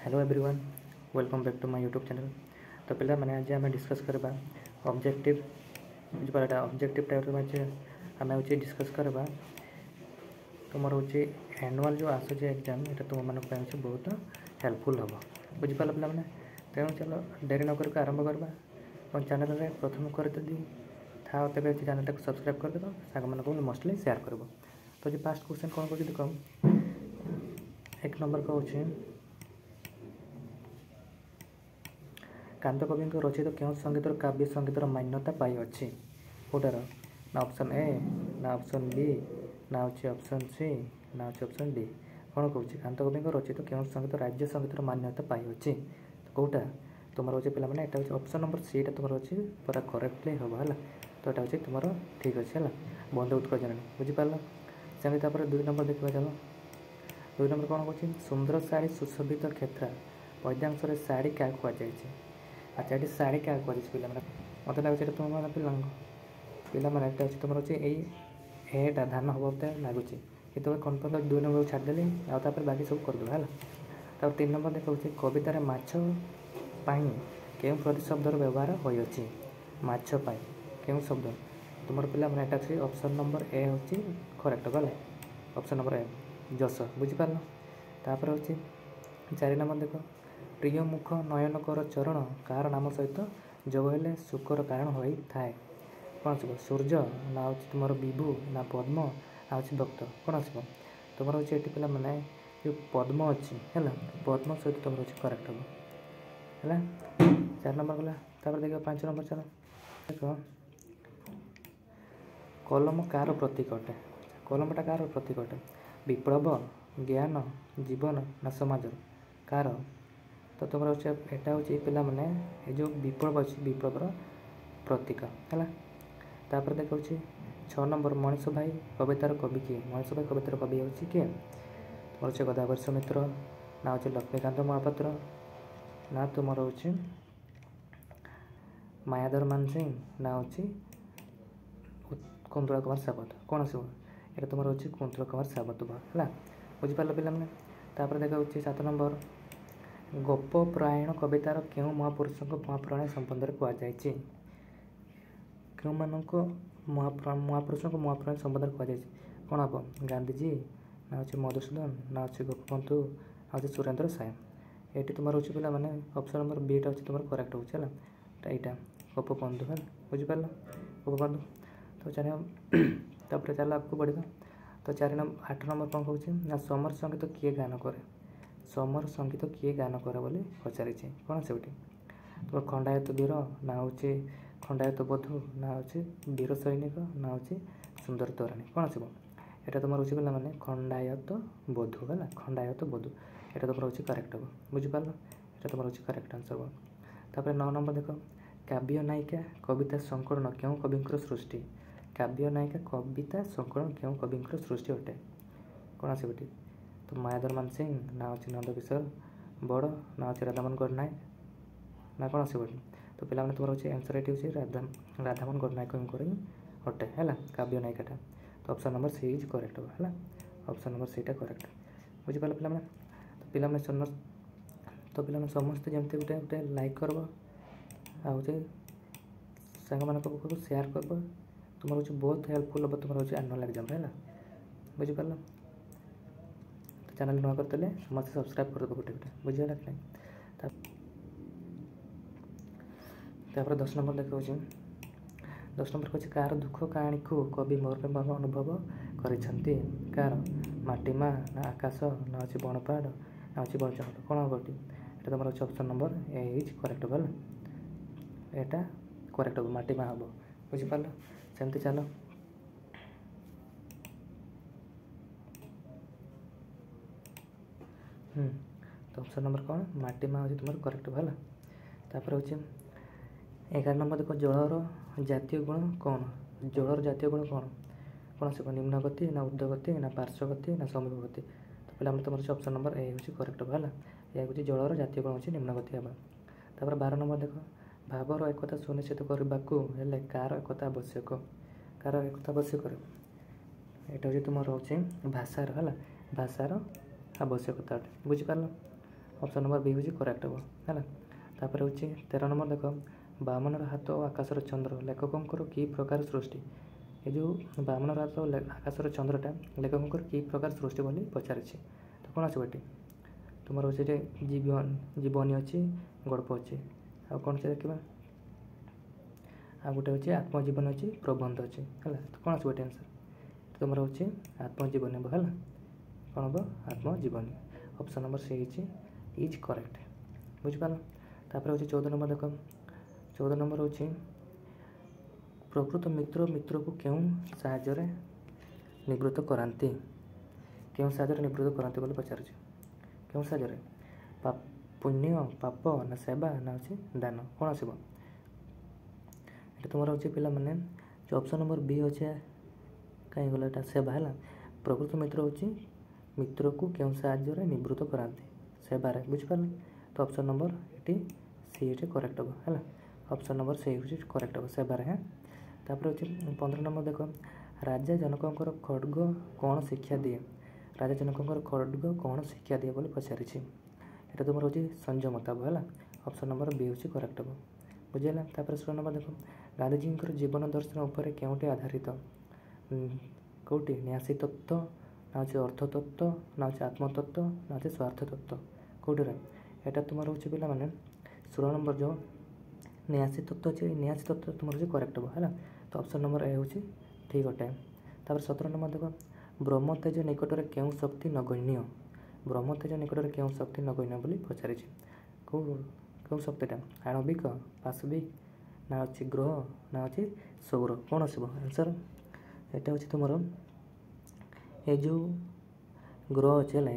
Hello everyone, welcome back to my YouTube channel. तो पिला मैंने आज आम डिस्कस करवा ऑब्जेक्टिव बुझे ऑब्जेक्टिव टाइप आम हूँ डिस्कस करवा तुम हूँ एनुअल जो आसूँ एग्जाम ये तुम मानक बहुत हेल्पफुल हम बुझिपाल पे तेणु चलो डेरी नक आरंभ करवा और चैनल में प्रथम कर था तेज चैनल को सब्सक्राइब करदेव सांग मानक मोस्टली शेयर कर। तो जो फास्ट क्वेश्चन कौन कर देख एक नंबर कौन कांत कवि रचित क्यों संगीतर काव्य संगीतर मान्यता पाई अच्छी कौटार ना ऑप्शन ए ना ऑप्शन बी ना अच्छे ऑप्शन सी ना अच्छे ऑप्शन डी कौन कौन कांत कवि रचित क्यों संगीत राज्य संगीतर मान्यता पाई अच्छी कौटा तुम रोचे पे यहाँ ऑप्शन नंबर सी तुम अच्छी पूरा करेक्टली हम है। तो यहाँ हूँ तुम ठीक अच्छे है बंद उत्कल जननी बुझिपार सेमती दुई नंबर देखा चलो दुई नंबर कौन कौन सुंदर शाढ़ी सुशोभित क्षेत्र पद्यांश शाढ़ी क्या कहुई। अच्छा ये शाढ़ी क्या कर मत लगे तुम मैंने पे तुम अच्छे एटा धान हम लगुच कि कन्फर्म दुई नंबर छाड़देली आपर बाकी सब करदे है। तो 3 नंबर देखा कवितार माछ के प्रतिशब्दर व्यवहार होती माछपाई क्यों शब्द तुम पे यहाँ ऑप्शन नंबर ए हूँ करेक्ट गले ऑप्शन नंबर ए जस बुझिपार। तापर हूँ 4 नंबर देख प्रिय मुख नयनकर चरण कार नाम सहित जोग हेले सुखर कारण होता है कौन आसो सूर्य ना हूँ तुम विभु ना पद्म ना हूँ भक्त कौन आसो तुम हूँ ये पे मैंने जो पद्म अच्छी है पद्म सहित तुम हूँ करेक्ट हम है। 4 नंबर गला देखिए 5 नंबर चलो देख कलम कार प्रतीक अटे कलमटा कार प्रतीक अटे विप्लव ज्ञान जीवन ना समाज कार। तो तुम यहाँ हूँ पिला मैंने ये जो विप्लव अच्छी विप्लवर प्रतीक है। तापर देखा 6 नंबर मनीष भाई कवितार कवि किए मनीष भाई कवितार कवि हूँ किए तुम अच्छे गदावर्ष मित्र ना हूँ लक्ष्मीकांत महापात्र ना तुम हूँ मायाधर मानसिंह ना हूँ कुंतला कुमार सावत कौन आसो ये तुम हूँ कुंतला कुमार सावत है बुझिपार पे तापर देखा 7 नंबर गोप प्रायण कवितार क्यों महापुरुषों महाप्राण संबंध में कहुई क्यों मानक महापुरुषों महाप्राण संबंध में कहुई कौन हम गांधीजी ना हूँ मधुसूदन ना हूँ गोपबंधु ना हूँ सुरेंद्र साय ये तुम हूँ पे मैंने ऑप्शन नंबर बीटा हूँ तुम करेक्ट हो यहाँ गोपबंधु है बुझिपार गोपबंधु। तो चल चल आपको बढ़िया। तो 8 नंबर कौन कौन ना समर संगीत किए गान करे समर संगीत किए गान करे बोली पचारि कौन से तुम खंडायत वीर ना हूँ खंडायत बधु ना हूँ वीर सैनिक ना हूँ सुंदर तोराणी कौन आसो यहाँ तुम रोचे पे मैंने खंडायत बधु है खंडायत बधु यहाँ तुम रोचे करेक्ट हम बुझिपार यहाँ तुम रोचे करेक्ट आंसर हम। तापर 9 नंबर देख काव्य नायिका कविता संकलन क्यों कविंकर सृष्टि काव्य नायिका कविता संकलन क्यों कविंकर सृष्टि अटे कौन आसो तो मायाधर मानसिंह ना हूँ नंदकिशोर बड़ ना हूँ राधामोहन गणनायक ना कौन आसो तो पे तुम हूँ आंसर ये राधामोहन गणनायक ही अटे है काव्य नायिकाटा। तो option number C is correct है ऑप्शन नंबर सीटा करेक्ट बुझिपार पे तो पे समस्ते जमी गोटे गोटे लाइक करब सांग मान सेयार करब तुम हूँ बहुत हेल्पफुल हम तुम हूँ एनुअल एग्जाम है बुझिपार। तो चैनल नुआ करते समस्त सब्सक्राइब कर गोटे गोटे बुझीगला कि नहीं। 10 नंबर देखा 10 नंबर कहते कार दुख कहानी को कवि मर्म अनुभव करती कार माटीमा ना आकाश ना हूँ बनपाड़ ना हूँ बनचंड कौन हम ये तुम अच्छे option number A is correct गल यहाँ करेक्ट हम माटीमा हम बुझिपार सेमती चलो तो ऑप्शन नंबर कौन माटीमा हूँ तुम करेक्ट है। तापर हूँ 11 नंबर देखो जलर जातीय गुण कौन जलर जातीय गुण कौन कौन आसो निम्नगति ना ऊर्ध्वगति ना पार्श्वगति ना समीपगति। तो पे तुम ऑप्शन नंबर ए हूँ करेक्ट है यह हूँ जलर जातीय गुण हूँ निम्नगति हम। तापर 12 नंबर देख भावर एकता सुनिश्चित करने कार एकता आवश्यक कार एकता आवश्यक यहाँ हूँ तुम रोचे भाषार है भाषार आवश्यकता बुझिपार। ଅପସନ୍ ନମ୍ବର ବି ହେଉଛି କରେକ୍ଟ ହେବ ହେଲା। ତାପରେ ହେଉଛି 13 ନମ୍ବର ଦେଖ, ବାମନର ହାତ ଓ ଆକାଶର ଚନ୍ଦ୍ର ଲେଖକଙ୍କର କି ପ୍ରକାର ସୃଷ୍ଟି। ଏ ଯେଉଁ ବାମନର ହାତ ଓ ଆକାଶର ଚନ୍ଦ୍ରଟା ଲେଖକଙ୍କର କି ପ୍ରକାର ସୃଷ୍ଟି ବୋଲି ପଚାରିଛି। ତ କ'ଣ ଆସିବ ଏଠି ତୁମର ହେଉଛି ଏଠି ଜୀବନୀ ଅଛି, ଗଳ୍ପ ଅଛି, ଆଉ କ'ଣ ଅଛି ଦେଖିବା, ଆଉ ଗୋଟେ ହେଉଛି ଆତ୍ମଜୀବନୀ ଅଛି, ପ୍ରବନ୍ଧ ଅଛି ହେଲା। ତ କ'ଣ ଆସିବ ଏଠି ଆନ୍ସର୍, ତୁମର ହେଉଛି ଆତ୍ମଜୀବନୀ ହେବ ହେଲା। କ'ଣ ହେବ ଆତ୍ମଜୀବନୀ। ଅପସନ୍ ନମ୍ବର ସି ହେଇଛି ଇଜ୍ କରେକ୍ଟ, ବୁଝିପାରିଲ। ତାପରେ ହେଉଛି 14 ନମ୍ବର ଦେଖ, 14 ନମ୍ବର ହେଉଛି ପ୍ରକୃତ ମିତ୍ର ମିତ୍ରକୁ କେଉଁ ସାହାଯ୍ୟରେ ନିବୃତ୍ତ କରାନ୍ତି। କେଉଁ ସାହାଯ୍ୟରେ ନିବୃତ୍ତ କରାନ୍ତି ବୋଲି ପଚାରୁଛି। କେଉଁ ସାହାଯ୍ୟରେ, ପୁଣ୍ୟ, ପାପ ନା ସେବା ନା ହେଉଛି ଦାନ, କ'ଣ ଆସିବ ଏଠି ତୁମର ହେଉଛି ପିଲାମାନେ। ଯେଉଁ ଅପସନ୍ ନମ୍ବର ବି ଅଛି କାହିଁ ଗଲା ଏଇଟା ସେବା ହେଲା। ପ୍ରକୃତ ମିତ୍ର ହେଉଛି ମିତ୍ରକୁ କେଉଁ ସାହାଯ୍ୟରେ ନିବୃତ୍ତ କରାନ୍ତି, ସେବାରେ, ବୁଝିପାରିଲେ। ତ ଅପସନ୍ ନମ୍ବର ଏଠି ସି ଏଠି କରେକ୍ଟ ହେବ ହେଲା। ଅପସନ୍ ନମ୍ବର ସି ହେଉଛି କରେକ୍ଟ ହେବ ସେବାରେ। ହଁ ତାପରେ ହେଉଛି 15 ନମ୍ବର ଦେଖ, ରାଜା ଜନକଙ୍କର ଖଡ଼୍ଗ କ'ଣ ଶିକ୍ଷା ଦିଏ। ରାଜା ଜନକଙ୍କର ଖଡ଼୍ଗ କ'ଣ ଶିକ୍ଷା ଦିଏ ବୋଲି ପଚାରିଛି। ଏଇଟା ତୁମର ହେଉଛି ସଂଯମତା ହେବ ହେଲା। ଅପସନ୍ ନମ୍ବର ବି ହେଉଛି କରେକ୍ଟ ହେବ, ବୁଝିହେଲା। ତାପରେ 16 ନମ୍ବର ଦେଖ, ଗାନ୍ଧିଜୀଙ୍କର ଜୀବନ ଦର୍ଶନ ଉପରେ କେଉଁଠି ଆଧାରିତ। କେଉଁଠି, ନ୍ୟାସୀ ତତ୍ତ୍ୱ ନା ହେଉଛି ଅର୍ଥତତ୍ତ୍ୱ ନା ହେଉଛି ଆତ୍ମତତ୍ତ୍ୱ ନା ହେଉଛି ସ୍ୱାର୍ଥ ତତ୍ତ୍ୱ, କେଉଁଠିରେ ଏଇଟା ତୁମର ହେଉଛି ପିଲାମାନେ 16 ନମ୍ବର ଯେଉଁ ନ୍ୟାସୀ ତତ୍ତ୍ୱ ଅଛି, ଏଇ ନ୍ୟାସୀ ତତ୍ତ୍ୱ ତୁମର ହେଉଛି କରେକ୍ଟ ହେବ ହେଲା। ତ ଅପସନ୍ ନମ୍ବର ଏ ହେଉଛି ଠିକ୍ ଅଟେ। ତାପରେ 17 ନମ୍ବର ଦେଖ, ବ୍ରହ୍ମତେଜ ନିକଟରେ କେଉଁ ଶକ୍ତି ନଗଣ୍ୟ। ବ୍ରହ୍ମତେଜ ନିକଟରେ କେଉଁ ଶକ୍ତି ନଗଣ୍ୟ ବୋଲି ପଚାରିଛି। କେଉଁ ଶକ୍ତିଟା, ଆଣବିକ, ପାଶବିକ ନା ହେଉଛି ଗ୍ରହ ନା ହେଉଛି ସୌର, କ'ଣ ଆସିବ ଆନ୍ସର୍। ଏଇଟା ହେଉଛି ତୁମର ଏ ଯେଉଁ ଗ୍ରହ ଅଛି ହେଲା,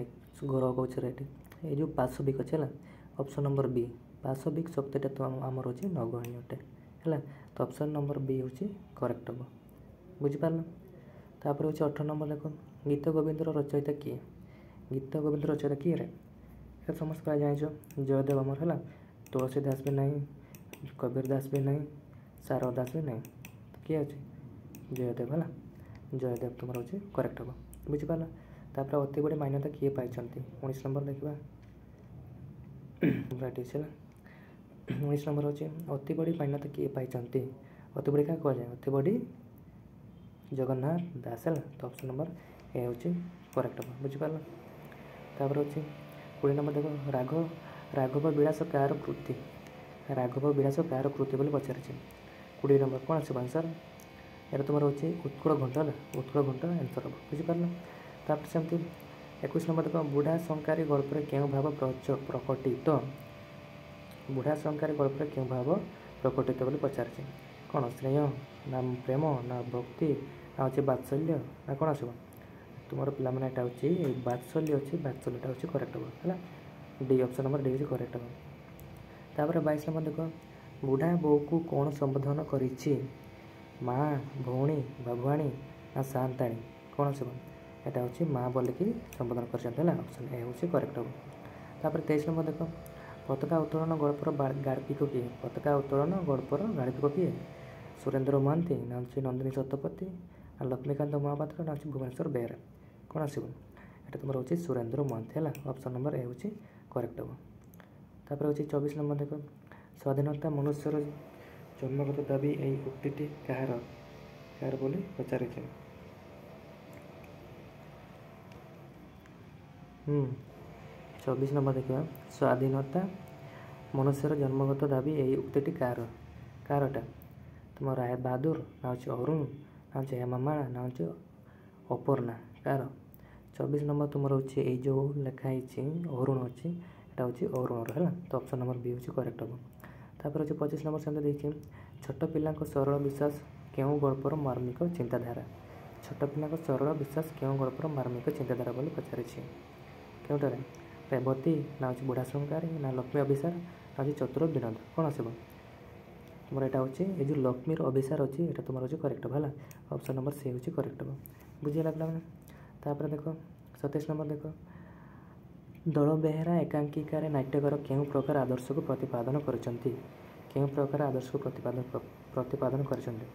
ଗ୍ରହ କହୁଛି ଏଠି এই ଯେଉଁ ପାଶବିକ ଅଛି ହେଲା। ଅପସନ୍ ନମ୍ବର ବି, ପାଶବିକ ଶକ୍ତିଟା ତ ଆମର ହେଉଛି ନଗଣ୍ୟ ଅଟେ ହେଲା। ତ ଅପସନ୍ ନମ୍ବର ବି ହେଉଛି କରେକ୍ଟ ହେବ, ବୁଝିପାରିଲ। ତାପରେ ହେଉଛି 18 ନମ୍ବର ଦେଖ, ଗୀତ ଗୋବିନ୍ଦର ରଚୟିତା କିଏ। ଗୀତ ଗୋବିନ୍ଦର ରଚୟିତା କିଏ ରେ, এটা ସମସ୍ତେ ପ୍ରାୟ ଜାଣିଛ, ଜୟଦେବ ଆମର ହେଲା। ତୁଳସୀ ଦାସ ବି ନାହିଁ, କବୀର ଦାସ ବି ନାହିଁ, ସାରଳା ଦାସ ବି ନାହିଁ, କିଏ ଅଛି ଜୟଦେବ ହେଲା। ଜୟଦେବ ତୁମର ହେଉଛି କରେକ୍ଟ ହେବ, ବୁଝିପାରିଲ। ତାପରେ ଅତି ବଡ଼ି ମାନ୍ୟତା କିଏ ପାଇଛନ୍ତି। 19 ନମ୍ବର ଦେଖିବା ରାଇଟ୍ ଅଛି ହେଲା। 19 ନମ୍ବର ହେଉଛି ଅତି ବଡ଼ି ମାନ୍ୟତା କିଏ ପାଇଛନ୍ତି। ଅତି ବଡ଼ି କାହା କୁହାଯାଏ, ଅତି ବଡ଼ି ଜଗନ୍ନାଥ ଦାସ ହେଲା। ତ ଅପସନ୍ ନମ୍ବର ଏ ହେଉଛି କରେକ୍ଟ ହେବ, ବୁଝିପାରିଲ। ତାପରେ ଅଛି 20 ନମ୍ବର ଦେଖ, ରାଘବ ବିଳାସ କାହାର କୃତି। ରାଘବ ବିଳାସ କାହାର କୃତି ବୋଲି ପଚାରିଛି। 20 ନମ୍ବର କ'ଣ ଆସିବ ଆନ୍ସର୍, ଏଇଟା ତୁମର ହେଉଛି ଉତ୍କଳ ଘଣ୍ଟ ହେଲା। ଉତ୍କଳ ଘଣ୍ଟ ଆନ୍ସର୍ ହେବ, ବୁଝିପାରିଲ। ତାପରେ ସେମିତି 21 ନମ୍ବର ଦେଖ, ବୁଢ଼ା ଶଙ୍କାରୀ ଗଳ୍ପରେ କେଉଁ ଭାବ ପ୍ରକଟିତ। ବୁଢ଼ା ଶଙ୍କାରୀ ଗଳ୍ପରେ କେଉଁ ଭାବ ପ୍ରକଟିତ ବୋଲି ପଚାରିଛି। କ'ଣ, ସ୍ନେହ ନା ପ୍ରେମ ନା ଭକ୍ତି ନା ହେଉଛି ବାତ୍ସଲ୍ୟ ନା କ'ଣ ଆସିବ ତୁମର ପିଲାମାନେ। ଏଇଟା ହେଉଛି ବାତ୍ସଲ୍ୟ ଅଛି, ବାତ୍ସଲ୍ୟଟା ହେଉଛି କରେକ୍ଟ ହେବ ହେଲା। ଡି, ଅପସନ୍ ନମ୍ବର ଡି ହେଉଛି କରେକ୍ଟ ହେବ। ତାପରେ 22 ନମ୍ବର ଦେଖ, ବୁଢ଼ା ବୋଉକୁ କ'ଣ ସମ୍ବୋଧନ କରିଛି। ମା, ଭଉଣୀ, ବାବୁଆଣୀ ନା ସାନ୍ତାଣୀ, କ'ଣ ଆସିବ ଏଇଟା ହେଉଛି ମା ବୋଲିକି ସମ୍ବୋଧନ କରିଛନ୍ତି ହେଲା। ଅପସନ୍ ଏ ହେଉଛି କରେକ୍ଟ ହେବ। ତାପରେ 23 ନମ୍ବର ଦେଖ, ପତାକା ଉତ୍ତୋଳନ ଗଳ୍ପର ଗାଳ୍ପିକ କିଏ। ପତାକା ଉତ୍ତୋଳନ ଗଳ୍ପର ଗାଳ୍ପିକ କିଏ, ସୁରେନ୍ଦ୍ର ମହାନ୍ତି ନା ହେଉଛି ନନ୍ଦିନୀ ଶତପଥୀ ନା ଲକ୍ଷ୍ମୀକାନ୍ତ ମହାପାତ୍ର ନା ହେଉଛି ଭୁବନେଶ୍ୱର ବେହେରା, କ'ଣ ଆସିବ ଏଇଟା ତୁମର ହେଉଛି ସୁରେନ୍ଦ୍ର ମହାନ୍ତି ହେଲା। ଅପସନ୍ ନମ୍ବର ଏ ହେଉଛି କରେକ୍ଟ ହେବ। ତାପରେ ହେଉଛି 24 ନମ୍ବର ଦେଖ, ସ୍ୱାଧୀନତା ମନୁଷ୍ୟର ଜନ୍ମଗତ ଦାବି, ଏହି ଉକ୍ତିଟି କାହାର ବୋଲି ପଚାରିଛି। 24 ନମ୍ବର ଦେଖିବା, ସ୍ୱାଧୀନତା ମନୁଷ୍ୟର ଜନ୍ମଗତ ଦାବି, ଏହି ଉକ୍ତିଟି କାହାରଟା ତୁମ ରାୟ ବାହାଦୁର ନା ହେଉଛି ଅରୁଣ ନା ହେଉଛି ହେମାମାଳା ନା ହେଉଛି ଅପର୍ଣ୍ଣା, କାହାର। 24 ନମ୍ବର ତୁମର ହେଉଛି ଏଇ ଯେଉଁ ଲେଖା ହେଇଛି ଅରୁଣ ଅଛି, ଏଇଟା ହେଉଛି ଅରୁଣର ହେଲା। ତ ଅପସନ୍ ନମ୍ବର ବି ହେଉଛି କରେକ୍ଟ ହେବ। ତାପରେ ହେଉଛି 25 ନମ୍ବର ସେମିତି ଦେଇଛି, ଛୋଟ ପିଲାଙ୍କ ସରଳ ବିଶ୍ୱାସ କେଉଁ ଗଳ୍ପର ମାର୍ମିକ ଚିନ୍ତାଧାରା। ଛୋଟ ପିଲାଙ୍କ ସରଳ ବିଶ୍ୱାସ କେଉଁ ଗଳ୍ପର ମାର୍ମିକ ଚିନ୍ତାଧାରା ବୋଲି ପଚାରିଛି। କେଉଁଟାରେ, ରେବତୀ ନା ହେଉଛି ବୁଢ଼ା ଶଙ୍କାରୀ ନା ଲକ୍ଷ୍ମୀ ଅଭିସାର ନା ହେଉଛି ଚତୁର ବିନୋଦ, କ'ଣ ଆସିବ ତୁମର ଏଇଟା ହେଉଛି ଏ ଯେଉଁ ଲକ୍ଷ୍ମୀର ଅଭିସାର ଅଛି, ଏଇଟା ତୁମର ହେଉଛି କରେକ୍ଟ ହେବ ହେଲା। ଅପସନ୍ ନମ୍ବର ସି ହେଉଛି କରେକ୍ଟ ହେବ, ବୁଝିଗଲା ପିଲାମାନେ। ତାପରେ ଦେଖ 27 ନମ୍ବର ଦେଖ, ଦଳ ବେହେରା ଏକାଙ୍କିକାରେ ନାଟ୍ୟକାର କେଉଁ ପ୍ରକାର ଆଦର୍ଶକୁ ପ୍ରତିପାଦନ କରିଛନ୍ତି। କେଉଁ ପ୍ରକାର ଆଦର୍ଶକୁ ପ୍ରତିପାଦନ କରିଛନ୍ତି।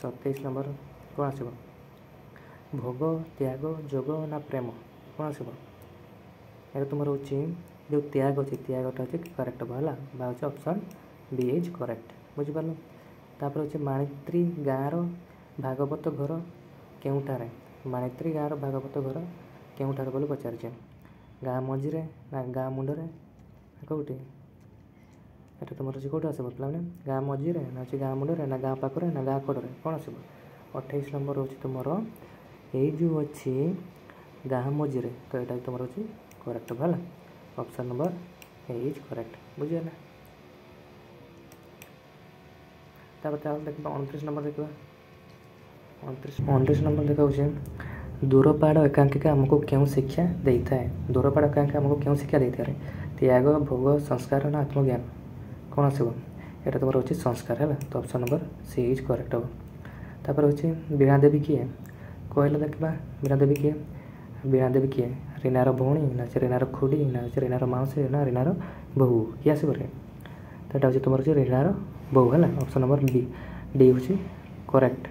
27 ନମ୍ବର କ'ଣ ଆସିବ, ଭୋଗ, ତ୍ୟାଗ, ଯୋଗ ନା ପ୍ରେମ, କ'ଣ ଆସିବ ଏଇଟା ତୁମର ହେଉଛି जो त्याग अच्छे त्यागटा हूँ करेक्ट है बा हूँ ऑप्शन बी इज करेक्ट बुझिपार। तापर हूँ माणित्री गाँवर भागवत घर केउठारे माणित्री गाँवर भागवत घर केउठारे बोली पचारे गाँ मझीरे ना गाँ मुंडरे कौटी एटा तुम कौट आस पे गाँ मझीरे ना गाँ मुंडरे ना गाँ पाखरे ना गाँ कड़े कौन आस 28 नंबर हूँ तुम ये जो अच्छी गाँ मझीरे तो यहाँ तुम हूँ करेक्ट है option number A is correct बुझीगला। देखा 29 नंबर देखा 29 नंबर देखा दूरपाड़ एकांकिका आमको क्यों शिक्षा देता है दूरपाड़ एकांकिका आमको क्यों शिक्षा देता है त्याग भोग संस्कार ना आत्मज्ञान कौन आसो यहाँ तुम हूँ संस्कार है तो option number C is correct हम। तापर हूँ वीणा देवी किए कहले देखा वीणा देवी किए वीणा देवी किए रीनार भौणी ना रीनार खुड़ी ना रीनार मौसी ना रीनार बहु किए आसो तो यहाँ हूँ तुम हूँ रीनार बहु है ऑप्शन नंबर बी डी हूँ करेक्ट।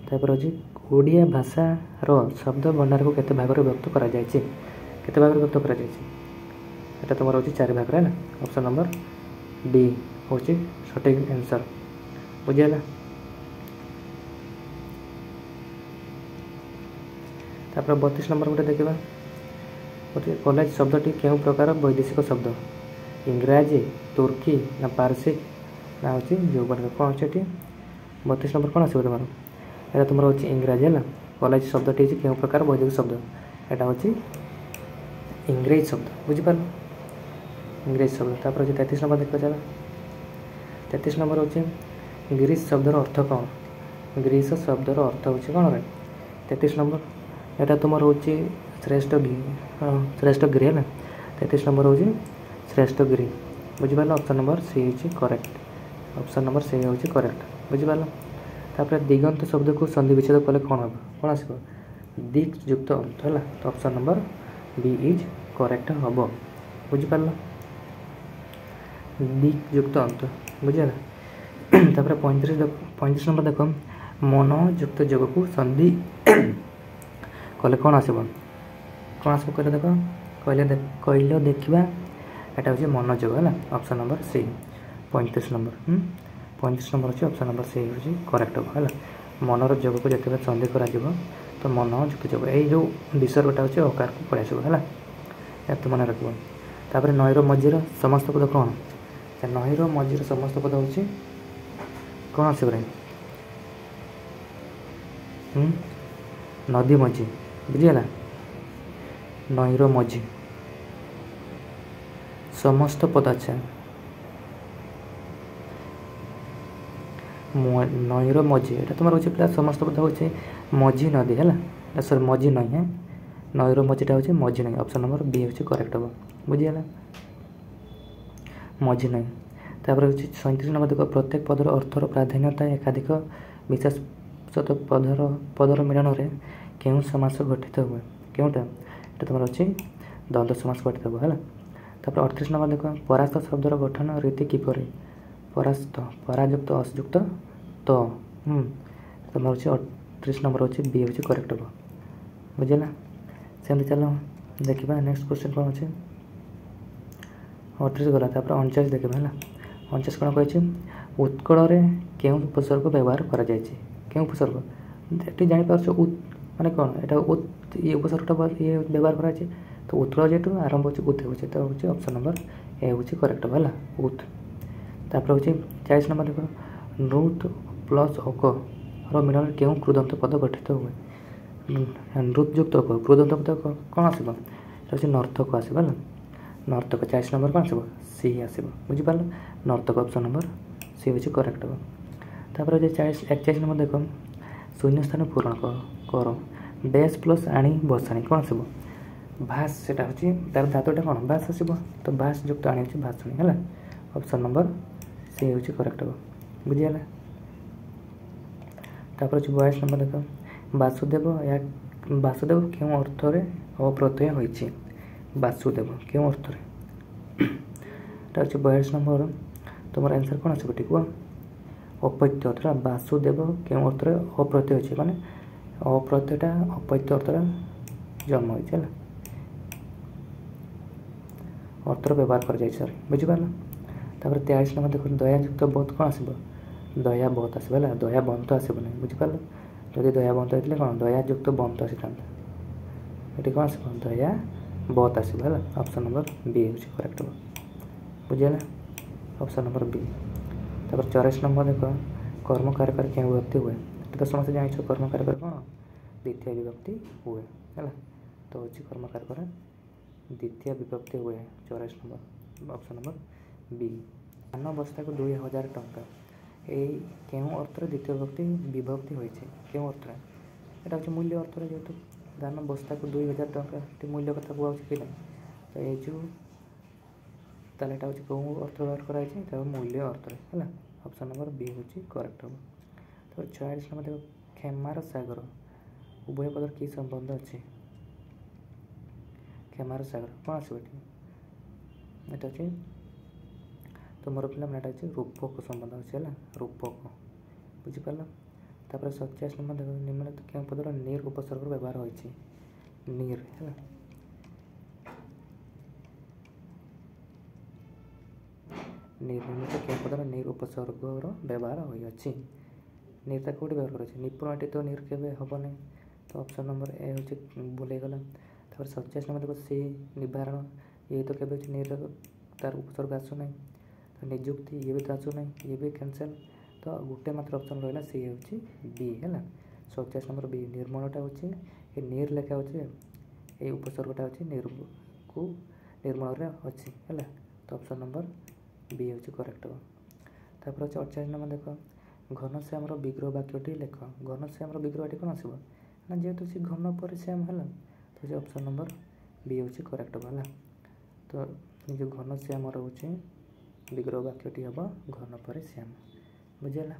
तापर हूँ ओडिया भाषार शब्द भंडार को केते भाग व्यक्त करा जायछि केते भाग व्यक्त करा जायछि एटा तुम हूँ 4 भाग है ऑप्शन नंबर डी हूँ सठिक आंसर बुझीगला। तापर 32 नंबर गोटे देखा गोटे कॉलेज शब्दटी क्यों प्रकार वैदेशिक शब्द इंग्राजी तुर्की ना पारसिक ना हूँ जो कौन अच्छे 32 नंबर कौन आसो तुम यहाँ तुम हूँ इंग्राजी है कॉलेज शब्दटी क्यों प्रकार वैदिक शब्द यहाँ हूँ इंग्रेज शब्द बुझीपार इंग्रेज शब्द। तापर हूँ 33 नंबर देखा चला 33 नंबर हूँ ग्रीस शब्दर अर्थ कौन ग्रीस शब्दर अर्थ हूँ कौन रे 33 नंबर यहाँ तुम हूँ श्रेष्ठ गिरी है 33 नंबर हूँ श्रेष्ठ गिरी बुझीपार ऑप्शन नंबर सी हूँ करेक्ट ऑप्शन नंबर सी हूँ करेक्ट बुझीपार। तापर दिगंत शब्द को संधि विच्छेद कले कौन हम कौन आस दिक् युक्त अंत है तो option number B is correct हम बुझीपार दिक् युक्त अंत बुझीगला। तापर 35 नंबर देख मन युक्त जोग को संधि कले कौन आस कहले देख कहले देखा यहाँ हूँ मन जोग है option number C 35 number 35 number अच्छे ऑप्शन नंबर सी हूँ करेक्ट है मनर जोग को जिते संधि कर तो मन युक्त जोग यही जो विसर्गटा अच्छे अकार को पड़े आसो है तो मन रख। तापर नईर मझीर समस्त पद कौन नईर मझीर समस्त पद हूँ कौन आस नदी मझी बुझीगला नईर मझी समस्त पद अच्छा नईर मझी यहाँ तुम रोचे पिला समस्त पद हूँ मझी नदी है सॉरी मझी नई है नईर मझीटा हूँ मझी नई ऑप्शन नंबर बी हूँ करेक्ट हम बुझीगला मझी नई। तापर हूँ 37 नंबर देख प्रत्येक पदर अर्थर प्राधान्यता एकाधिक विशेषत पदर मिलन में क्यों समास गठित हुए क्योंटा ये तुम अच्छे द्वंद्व समास गठित हुए है। तापर 38 नंबर देख परास्त शब्दर गठन रीति किपर परास्त पराजुक्त असयुक्त तो तुम हूँ 38 नंबर अच्छे बी हूँ करेक्ट हम बुझेगा। सेमती चलो देखा नेक्स्ट क्वेश्चन कौन अच्छे 38 गला। तापर 49 देखा है 49 कौन कही उत्कल क्यों उपसर्ग व्यवहार कर क्यों उपसर्ग ये जापार उत माने कौन यहाँ ये उपसर्गटा ये व्यवहार कर तो उत्कल जेटू आरंभ हो उत हो तो हूँ ऑप्शन नंबर ए हूँ करेक्ट है उत। तापर हूँ 40 नंबर देख नृत प्लस अक मिलन क्यों क्रुदंत पद गठित हुए नृतयुक्त अक क्रुदंत पद कौन आसो नर्तक आसो नर्तक 40 नंबर कौन आसो सी आसो बुझीपार नर्तक ऑप्शन नंबर सी हूँ करेक्ट हम। तापर 41 नंबर देख शून्य स्थान पूरण कर बेस प्लस आनी बसाणी कौन आसो भास से हूँ तार धातुटा कौन भास आसो तो भास युक्त आनी हूँ भाषणी है ऑप्शन नंबर सी हूँ करेक्ट हम बुझीगला। तापर 42 नंबर देख वासुदेव क्यों अर्थ अप्रत्यय होइछि वासुदेव क्यों अर्थ हूँ 42 नंबर तुम आंसर कौन आसो ठीक अपत्य अर्थरा वासुदेव क्यों अर्थ अप्रत्यय होइछि माने अप्रत्ययटा अपत्य अर्थरा जन्म होइछि ଅର୍ଥର ବ୍ୟବହାର କରାଯାଇଛି ସରି ବୁଝିପାରିଲ। ତାପରେ 43 ନମ୍ବର ଦେଖ ଦୟାଯୁକ୍ତ ବୋଧ କ'ଣ ଆସିବ ଦୟା ବୋଧ ଆସିବ ହେଲା ଦୟା ବନ୍ତ ଆସିବ ନାହିଁ ବୁଝିପାରିଲ। ଯଦି ଦୟା ବନ୍ତ ହେଇଥିଲେ କ'ଣ ଦୟାଯୁକ୍ତ ବନ୍ତ ଆସିଥାନ୍ତା ଏଠି କ'ଣ ଆସିବ ଦୟା ବୋଧ ଆସିବ ହେଲା ଅପସନ୍ ନମ୍ବର ବି ହେଉଛି କରେକ୍ଟ ହେବ ବୁଝିହେଲା ଅପସନ୍ ନମ୍ବର ବି। ତାପରେ 44 ନମ୍ବର ଦେଖ କର୍ମ କାର୍ଯ୍ୟକାରୀ କେଉଁ ବିଭକ୍ତି ହୁଏ ଏଠି ତ ସମସ୍ତେ ଜାଣିଛ କର୍ମ କାର୍ଯ୍ୟକାରୀ କ'ଣ ଦ୍ୱିତୀୟ ବିଭକ୍ତି ହୁଏ ହେଲା ତ ହେଉଛି କର୍ମ କାର୍ଯ୍ୟକାରୀ ଦ୍ୱିତୀୟ ବିଭକ୍ତି ହୁଏ 44 ନମ୍ବର ଅପସନ୍ ନମ୍ବର ବି। ଧାନ ବସ୍ତାକୁ 2000 ଟଙ୍କା ଏଇ କେଉଁ ଅର୍ଥରେ ଦ୍ୱିତୀୟ ବିଭକ୍ତି ହୋଇଛି କେଉଁ ଅର୍ଥରେ ଏଇଟା ହେଉଛି ମୂଲ୍ୟ ଅର୍ଥରେ ଯେହେତୁ ଧାନ ବସ୍ତାକୁ 2000 ଟଙ୍କା ଏଠି ମୂଲ୍ୟ କଥା କୁହାହେଉଛି କି ନାହିଁ ତ ଏଇ ଯେଉଁ ତାହେଲେ ଏଇଟା ହେଉଛି କେଉଁ ଅର୍ଥ ବ୍ୟବହାର କରାଯାଇଛି ଏଇଟା ମୂଲ୍ୟ ଅର୍ଥରେ ହେଲା ଅପସନ୍ ନମ୍ବର ବି ହେଉଛି କରେକ୍ଟ ହେବ। ତାପରେ 46 ନମ୍ବର ଦେଖ କ୍ଷମାର ସାଗର ଉଭୟ ପଦର କି ସମ୍ବନ୍ଧ ଅଛି କ୍ଷମାର ସାଗର କ'ଣ ଆସିବ ଏଠି ଏଇଟା ଅଛି ତୁମର ପିଲାମାନେ ଏଇଟା ହେଉଛି ରୂପକ ସମ୍ବନ୍ଧ ଅଛି ହେଲା ରୂପକ ବୁଝିପାରିଲ। ତାପରେ 47 ନମ୍ବର ଦେଖ ନିମ୍ନଲିଖିତ କେଉଁ ପଦର ନିର୍ ଉପସର୍ଗର ବ୍ୟବହାର ହୋଇଛି ନିର୍ ହେଲା ନିମ୍ନଲିଖିତ କେଉଁ ପଦର ନିର୍ ଉପସର୍ଗର ବ୍ୟବହାର ହୋଇଅଛି ନିର୍ଟା କେଉଁଠି ବ୍ୟବହାର କରାଯାଇଛି ନିପୁଣ ଏଠି ତ ନିର୍ କେବେ ହେବ ନାହିଁ ତ ଅପସନ୍ ନମ୍ବର ଏ ହେଉଛି ଭୁଲ ହେଇଗଲା। ତାପରେ 47 ନମ୍ବର ଦେଖ ସେ ନିବାରଣ ଇଏ ତ କେବେ ହେଉଛି ନିର୍ ତାର ଉପସର୍ଗ ଆସୁନାହିଁ ତ ନିଯୁକ୍ତି ଇଏ ବି ତ ଆସୁନାହିଁ ଇଏ ବି କ୍ୟାନସଲ୍ ତ ଗୋଟେ ମାତ୍ର ଅପସନ୍ ରହିଲା ସେ ହେଉଛି ବି ହେଲା 47 ନମ୍ବର ବି ନିର୍ମଳଟା ହେଉଛି ଏ ନିର୍ ଲେଖା ହେଉଛି ଏଇ ଉପସର୍ଗଟା ହେଉଛି ନିର୍ମଳରେ ଅଛି ହେଲା ତ ଅପସନ୍ ନମ୍ବର ବି ହେଉଛି କରେକ୍ଟ ହେବ। ତାପରେ ହେଉଛି 48 ନମ୍ବର ଦେଖ ଘନଶ୍ୟାମର ବିଗ୍ରହ ବାକ୍ୟଟି ଲେଖ ଘନଶ୍ୟାମର ବିଗ୍ରହଟି କ'ଣ ଆସିବ ନା ଯେହେତୁ ସେ ଘନ ପରେ ଶ୍ୟାମ ହେଲା ତ ସେ ଅପସନ୍ ନମ୍ବର ବି ହେଉଛି କରେକ୍ଟ ହେବ ହେଲା ତ ଯେଉଁ ଘନଶ୍ୟାମର ହେଉଛି ବିଗ୍ରହ ବାକ୍ୟଟି ହେବ ଘନ ପରେ ଶ୍ୟାମ ବୁଝିହେଲା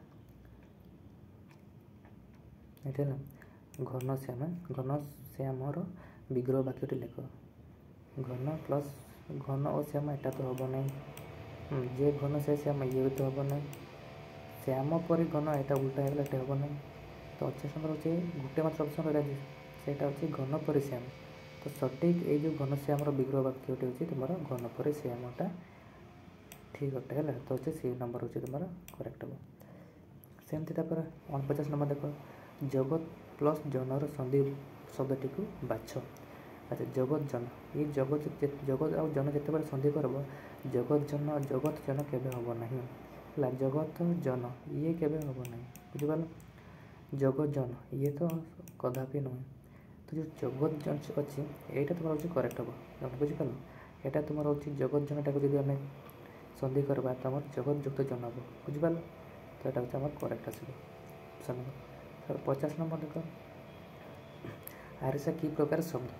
ଏଠି ହେଲା ଘନଶ୍ୟାମର ବିଗ୍ରହ ବାକ୍ୟଟି ଲେଖ ଘନ ପ୍ଲସ୍ ଘନ ଓ ଶ୍ୟାମ ଏଟା ତ ହେବ ନାହିଁ ଯେ ଘନ ସେ ଶ୍ୟାମ ଇଏ ବି ତ ହେବ ନାହିଁ ଶ୍ୟାମ ପରେ ଘନ ଏଇଟା ଉଲ୍ଟା ହେଇଗଲା ଏଇଟା ହେବ ନାହିଁ ତ 48 ନମ୍ବର ହେଉଛି ଗୋଟେ ମାତ୍ର ଅପସନ୍ ରହିଲା ସେଇଟା ହେଉଛି ଘନ ପରେ ଶ୍ୟାମ ତ ସଠିକ୍ ଏଇ ଯେଉଁ ଘନଶ୍ୟାମର ବିଗ୍ରହ ବାକ୍ୟଟି ହେଉଛି ତୁମର ଘନ ପରେ ଶ୍ୟାମଟା ଠିକ୍ ଅଟେ ହେଲା ତ ହେଉଛି ସି ନମ୍ବର ହେଉଛି ତୁମର କରେକ୍ଟ ହେବ। ସେମିତି ତାପରେ 49 ନମ୍ବର ଦେଖ ଜଗତ ପ୍ଲସ୍ ଜନର ସନ୍ଧି ଶବ୍ଦଟିକୁ ବାଛ ଆଚ୍ଛା ଜଗତ ଜନ ଏଇ ଜଗତ ଆଉ ଜନ ଯେତେବେଳେ ସନ୍ଧି କରିବ ଜଗତ ଜନ କେବେ ହେବ ନାହିଁ ହେଲା ଜଗତ ଜନ ଇଏ କେବେ ହେବ ନାହିଁ ବୁଝିପାରିଲ ଜଗତ ଜନ ଇଏ ତ କଦାପି ନୁହେଁ ତ ଯେଉଁ ଜଗତ ଜନ ଅଛି ଏଇଟା ତୁମର ହେଉଛି କରେକ୍ଟ ହେବ ବୁଝିପାରିଲ ଏଇଟା ତୁମର ହେଉଛି ଜଗତ ଜନଟାକୁ ଯଦି ଆମେ ସନ୍ଧି କରିବା ତ ଆମର ଜଗତ ଯୁକ୍ତ ଜନ ହେବ ବୁଝିପାରିଲ ତ ଏଇଟା ହେଉଛି ଆମର କରେକ୍ଟ ଆସିବ ଅପସନ୍ ନମ୍ବର। 50 ନମ୍ବର ଦେଖ ଆରିସା କି ପ୍ରକାର ଶବ୍ଦ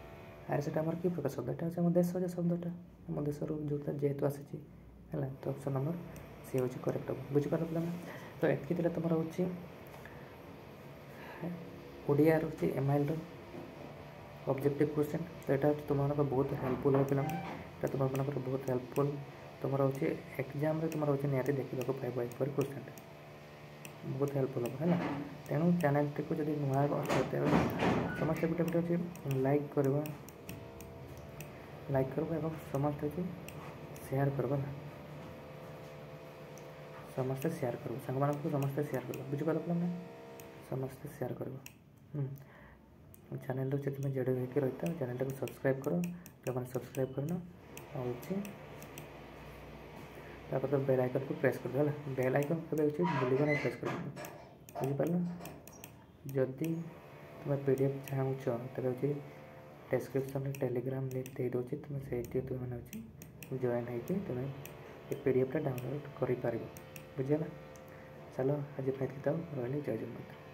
ଆରିସାଟା ଆମର କି ପ୍ରକାର ଶବ୍ଦ ଏଇଟା ହେଉଛି ଆମ ଦେଶ ଯେ ଶବ୍ଦଟା ଆମ ଦେଶରୁ ଯେଉଁଟା ଯେହେତୁ ଆସିଛି ହେଲା ତ ଅପସନ୍ ନମ୍ବର ସି ହେଉଛି କରେକ୍ଟ ହେବ ବୁଝିପାରିଲ ପିଲାମାନେ ତ ଏତିକି ଥିଲା ତୁମର ହେଉଛି ଓଡ଼ିଆ ରହୁଛି ଏମ୍ଆଇଏଲ୍ର ଅବଜେକ୍ଟିଭ୍ କ୍ୱେଶ୍ଚନ୍ ତ ଏଇଟା ହେଉଛି ତୁମମାନଙ୍କ ବହୁତ ହେଲ୍ପଫୁଲ୍ ହେବ ପିଲାମାନେ ଏଇଟା ତୁମମାନଙ୍କର ବହୁତ ହେଲ୍ପଫୁଲ୍ ତୁମର ହେଉଛି ଏକ୍ଜାମ୍ରେ ତୁମର ହେଉଛି ନିହାତି ଦେଖିବାକୁ ପାଇବ ଏପରି କ୍ୱେଶ୍ଚନ୍ଟା ବହୁତ ହେଲ୍ପଫୁଲ୍ ହେବ ହେଲା ତେଣୁ ଚ୍ୟାନେଲ୍ଟିକୁ ଯଦି ନୂଆ ଅଛ ତେଣୁ ସମସ୍ତେ ଗୋଟେ ହେଉଛି ଲାଇକ୍ କରିବ ଏବଂ ସମସ୍ତେ ହେଉଛି ସେୟାର କରିବ ନା ସମସ୍ତେ ସେୟାର କରିବ ସାଙ୍ଗମାନଙ୍କୁ ସମସ୍ତେ ସେୟାର କରିବ ବୁଝିପାରିଲ ପିଲାମାନେ ସମସ୍ତେ ସେୟାର କରିବ ଚ୍ୟାନେଲ୍ରୁ ଯଦି ତୁମେ ଜଡ଼ିତ ହେଇକି ରହିଥାଅ ଚ୍ୟାନେଲ୍ଟାକୁ ସବସ୍କ୍ରାଇବ୍ କର ଯେଉଁମାନେ ସବସ୍କ୍ରାଇବ୍ କରିନ ଆଉ ହେଉଛି ତାପରେ ବେଲ୍ ଆଇକନ୍କୁ ପ୍ରେସ୍ କରିବ ହେଲା ବେଲ୍ ଆଇକନ୍ କେବେ ହେଉଛି ଭୁଲିବ ନାହିଁ ପ୍ରେସ୍ କରିବ ବୁଝିପାରିଲ ଯଦି ତୁମେ PDF ଚାହୁଁଛ ତେବେ ହେଉଛି ଡେସ୍କ୍ରିପ୍ସନ୍ରେ ଟେଲିଗ୍ରାମ୍ ଲିଙ୍କ୍ ଦେଇଦେଉଛି ତୁମେ ସେଇଠି ତୁମେ ହେଉଛି ଜଏନ୍ ହେଇକି ତୁମେ ଏ PDFଟା ଡାଉନଲୋଡ଼୍ କରିପାରିବ ବୁଝିହେଲା ଚାଲ ଆଜି ପାଇଁ ଏତିକି ଥାଉ ରହିଲି ଜୟ ଜଗନ୍ନାଥ।